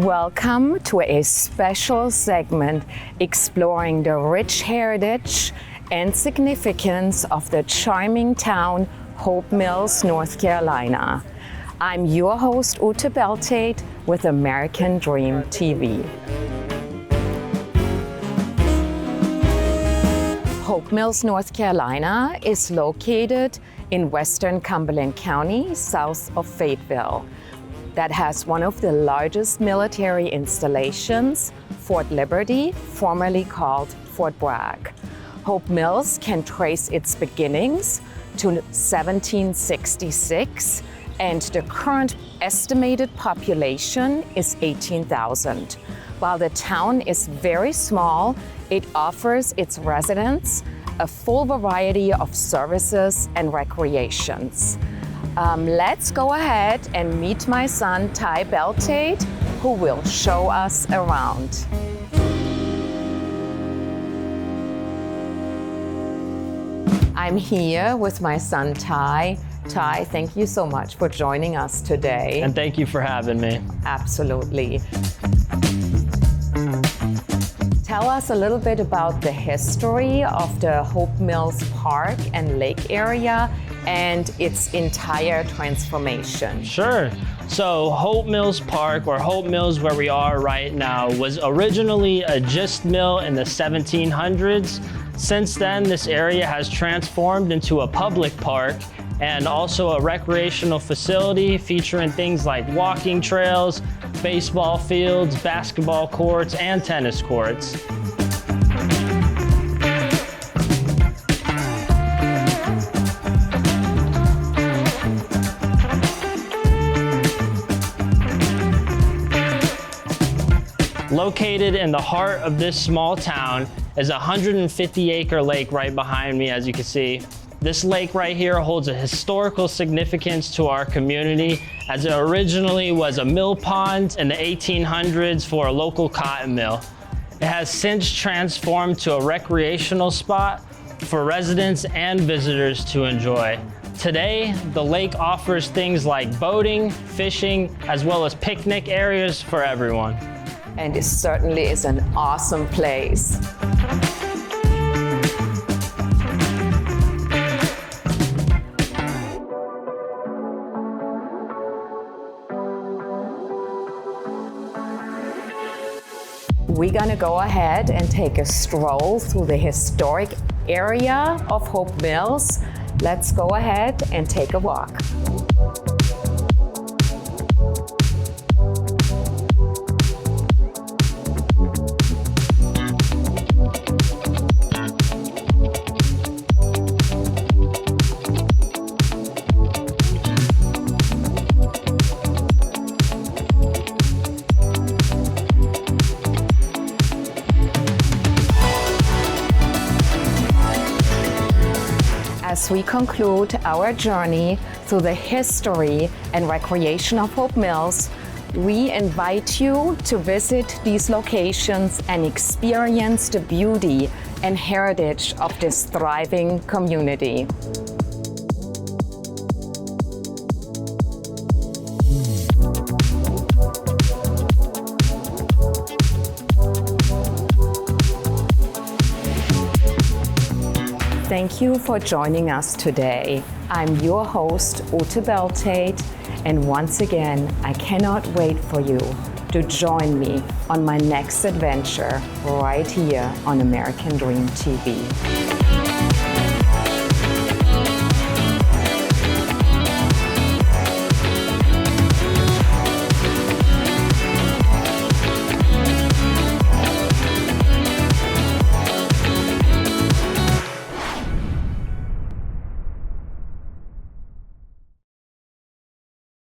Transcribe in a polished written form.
Welcome to a special segment exploring the rich heritage and significance of the charming town Hope Mills, North Carolina. I'm your host, Ute Beltate, with American Dream TV. Hope Mills, North Carolina is located in western Cumberland County, south of Fayetteville. That has one of the largest military installations, Fort Liberty, formerly called Fort Bragg. Hope Mills can trace its beginnings to 1766, and the current estimated population is 18,000. While the town is very small, it offers its residents a full variety of services and recreations. Let's go ahead and meet my son, Ty Beltate, who will show us around. I'm here with my son, Ty. Ty, thank you so much for joining us today. And thank you for having me. Absolutely. Tell us a little bit about the history of the Hope Mills Park and Lake area and its entire transformation. Sure. So Hope Mills Park, or Hope Mills where we are right now, was originally a grist mill in the 1700s. Since then, this area has transformed into a public park and also a recreational facility featuring things like walking trails, baseball fields, basketball courts, and tennis courts. Located in the heart of this small town is a 150-acre lake right behind me, as you can see. This lake right here holds a historical significance to our community, as it originally was a mill pond in the 1800s for a local cotton mill. It has since transformed to a recreational spot for residents and visitors to enjoy. Today, the lake offers things like boating, fishing, as well as picnic areas for everyone. And it certainly is an awesome place. We're gonna go ahead and take a stroll through the historic area of Hope Mills. Let's go ahead and take a walk. As we conclude our journey through the history and recreation of Hope Mills, we invite you to visit these locations and experience the beauty and heritage of this thriving community. Thank you for joining us today. I'm your host, Ute Beltate, and once again, I cannot wait for you to join me on my next adventure right here on American Dream TV.